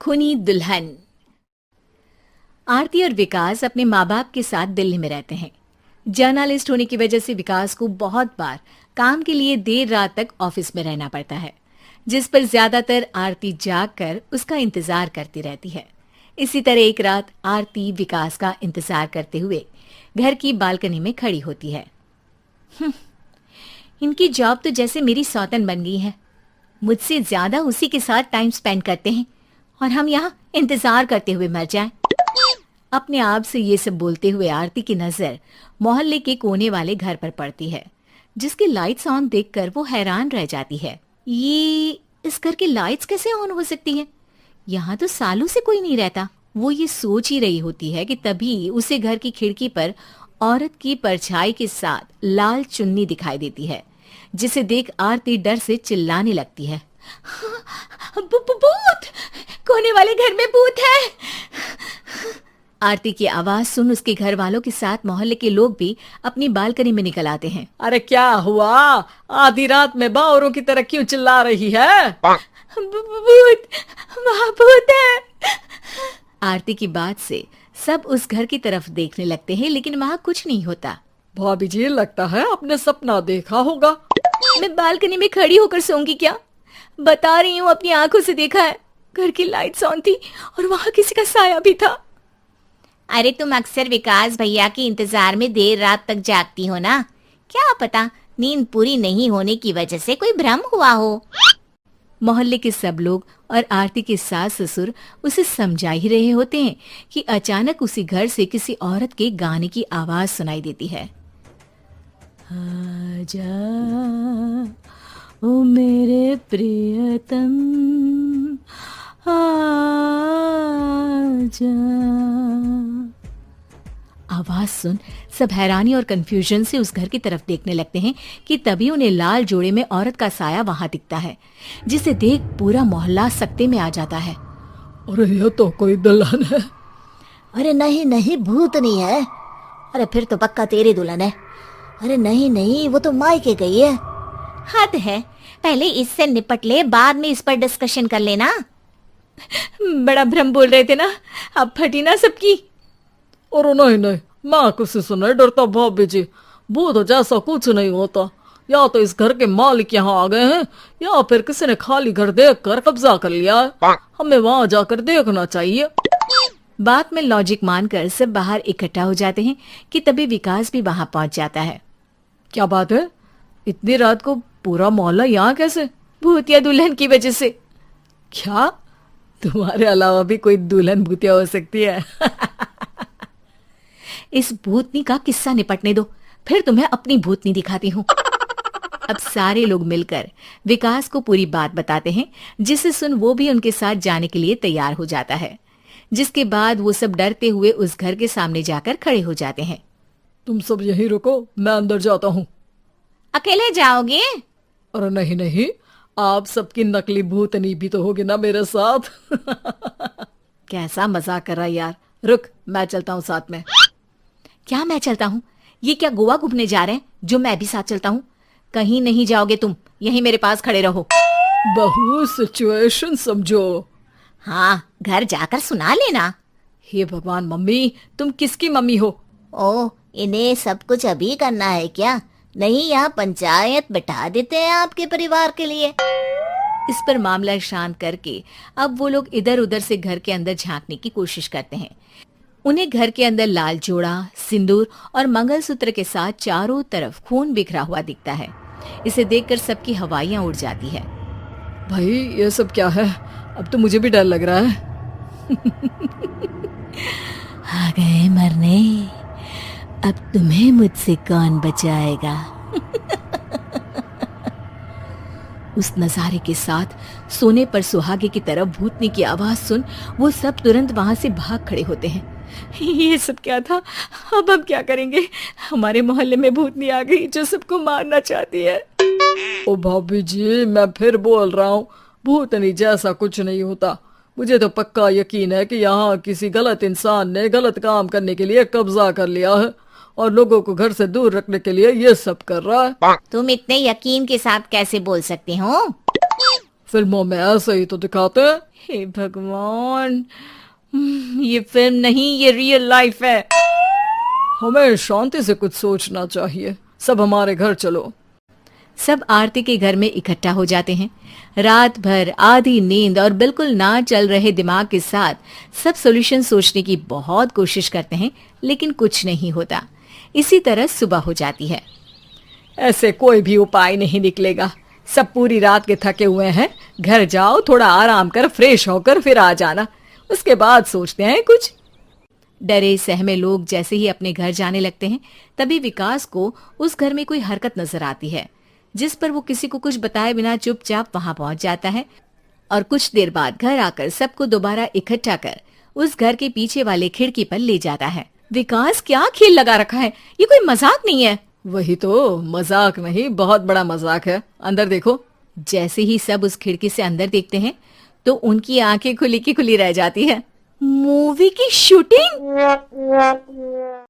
खूनी दुल्हन। आरती और विकास अपने माँ बाप के साथ दिल्ली में रहते हैं। जर्नलिस्ट होने की वजह से विकास को बहुत बार काम के लिए देर रात तक ऑफिस में रहना पड़ता है, जिस पर ज्यादातर आरती जागकर उसका इंतजार करती रहती है। इसी तरह एक रात आरती विकास का इंतजार करते हुए घर की बालकनी में खड़ी होती है। इनकी जॉब तो जैसे मेरी सौतन बन गई है। मुझसे ज्यादा उसी के साथ टाइम स्पेंड करते हैं और हम यहाँ इंतजार करते हुए मर जाएं। अपने आप से ये सब बोलते हुए आरती की नजर मोहल्ले के कोने वाले घर पर पड़ती है, जिसकी लाइट्स ऑन देखकर वो हैरान रह जाती है। ये इस घर की लाइट्स कैसे ऑन हो सकती हैं? यहाँ तो सालों से कोई नहीं रहता। वो ये सोच ही रही होती है कि तभी उसे घर की खिड़की पर औरत की परछाई के साथ लाल चुन्नी दिखाई देती है, जिसे देख आरती डर से चिल्लाने लगती है। भूत! कोने वाले घर में भूत है! आरती की आवाज सुन उसके घर वालों के साथ मोहल्ले के लोग भी अपनी बालकनी में निकल आते हैं। अरे क्या हुआ? आधी रात में बावरों की तरह क्यों चिल्ला रही है? भूत! वहाँ भूत है! आरती की बात से सब उस घर की तरफ देखने लगते हैं, लेकिन वहाँ कुछ नहीं होता। भाभी जी, लगता है आपने सपना देखा होगा। मैं बालकनी में खड़ी होकर सोऊंगी क्या? बता रही हूँ, अपनी आंखों से देखा है। घर की लाइट्स ऑन थी और वहाँ किसी का साया भी था। अरे तुम अक्सर विकास भैया के इंतजार में देर रात तक जागती हो ना, क्या पता नींद पूरी नहीं होने की वजह से कोई भ्रम हुआ हो। मोहल्ले के सब लोग और आरती के सास ससुर उसे समझा ही रहे होते हैं कि अचानक उसी घर से किसी औरत के गाने की आवाज सुनाई देती है। आजा ओ मेरे प्रियतम, आजा। आवाज सुन सब हैरानी और कंफ्यूजन से उस घर की तरफ देखने लगते हैं कि तभी उन्हें लाल जोड़े में औरत का साया वहां दिखता है, जिसे देख पूरा मोहल्ला सकते में आ जाता है। अरे ये तो कोई दुल्हन है। अरे नहीं नहीं, भूत नहीं है। अरे फिर तो पक्का तेरी दुल्हन है। अरे नहीं नहीं, वो तो मायके गई है। हद है, पहले इससे निपट ले, बाद में इस पर डिस्कशन कर लेना। बड़ा भ्रम बोल रहे थे ना, अब फटी ना सबकी। और नहीं नहीं, मैं किसी से नहीं डरता भाभी जी। भूत जैसा कुछ नहीं होता। या तो इस घर के मालिक यहाँ आ गए हैं, या फिर किसी ने खाली घर देख कर कब्जा कर लिया है। हमें वहाँ जाकर देखना चाहिए। बात में लॉजिक मानकर सब बाहर इकट्ठा हो जाते हैं कि तभी विकास भी वहां पहुंच जाता है। क्या बात है? इतनी रात को पूरा मोहल्ला यहाँ कैसे? भूतिया दुल्हन की वजह से। क्या तुम्हारे अलावा भी कोई दुल्हन भूतिया हो सकती है? इस भूतनी का किस्सा निपटने दो, फिर तुम्हें अपनी भूतनी दिखाती हूँ। अब सारे लोग मिलकर विकास को पूरी बात बताते हैं, जिसे सुन वो भी उनके साथ जाने के लिए तैयार हो जाता है। जिसके बाद वो सब डरते हुए उस घर के सामने जाकर खड़े हो जाते हैं। तुम सब यहीं रुको, मैं अंदर जाता हूँ। अकेले जाओगे? अरे नहीं नहीं, आप सबकी नकली भूतनी भी तो होगी ना मेरे साथ। कैसा मजाक कर रहा यार। रुक, मैं चलता हूँ साथ में। क्या मैं चलता हूँ? ये क्या गोवा घूमने जा रहे हैं जो मैं भी साथ चलता हूँ? कहीं नहीं जाओगे तुम, यहीं मेरे पास खड़े रहो। बहू, सिचुएशन समझो। हाँ, घर जाकर सुना लेना। हे भगवान, मम्मी तुम किसकी मम्मी हो? ओ, इन्हें सब कुछ अभी करना है क्या? नहीं, यहाँ पंचायत बैठा देते हैं आपके परिवार के लिए। इस पर मामला शांत करके अब वो लोग इधर उधर से घर के अंदर झांकने की कोशिश करते हैं। उन्हें घर के अंदर लाल जोड़ा, सिंदूर और मंगलसूत्र के साथ चारों तरफ खून बिखरा हुआ दिखता है। इसे देखकर सबकी हवाइयां उड़ जाती है। भाई ये सब क्या है? अब तो मुझे भी डर लग रहा है। आ गए मरने, अब तुम्हें मुझसे कौन बचाएगा? उस नजारे के साथ सोने पर सुहागे की तरफ भूतनी की आवाज सुन वो सब तुरंत वहां से भाग खड़े होते हैं। ये सब क्या था? अब हम क्या करेंगे? हमारे मोहल्ले में भूतनी आ गई जो सबको मारना चाहती है। ओ भाभी जी, मैं फिर बोल रहा हूँ, भूतनी जैसा कुछ नहीं होता। मुझे तो पक्का यकीन है कि यहाँ किसी गलत इंसान ने गलत काम करने के लिए कब्जा कर लिया है और लोगों को घर से दूर रखने के लिए ये सब कर रहा है। तुम इतने यकीन के साथ कैसे बोल सकते हो? फिल्मों में ऐसे ही तो दिखाते हैं। हे भगवान, ये फिल्म नहीं, ये रियल लाइफ है। हमें शांति से कुछ सोचना चाहिए। सब हमारे घर चलो। सब आरती के घर में इकट्ठा हो जाते हैं। रात भर आधी नींद और बिल्कुल ना चल रहे दिमाग के साथ सब सॉल्यूशन सोचने की बहुत कोशिश करते हैं, लेकिन कुछ नहीं होता। इसी तरह सुबह हो जाती है। ऐसे कोई भी उपाय नहीं निकलेगा। सब पूरी रात के थके हुए हैं। घर जाओ, थोड़ा आराम कर, फ्रेश होकर फिर आ जाना, उसके बाद सोचते हैं कुछ। डरे सहमे लोग जैसे ही अपने घर जाने लगते हैं, तभी विकास को उस घर में कोई हरकत नजर आती है, जिस पर वो किसी को कुछ बताए बिना चुपचाप वहां पहुंच जाता है और कुछ देर बाद घर आकर सबको दोबारा इकट्ठा कर उस घर के पीछे वाले खिड़की पर ले जाता है। विकास, क्या खेल लगा रखा है? ये कोई मजाक नहीं है। वही तो, मजाक नहीं, बहुत बड़ा मजाक है। अंदर देखो। जैसे ही सब उस खिड़की से अंदर देखते हैं तो उनकी आंखें खुली की खुली रह जाती है। मूवी की शूटिंग!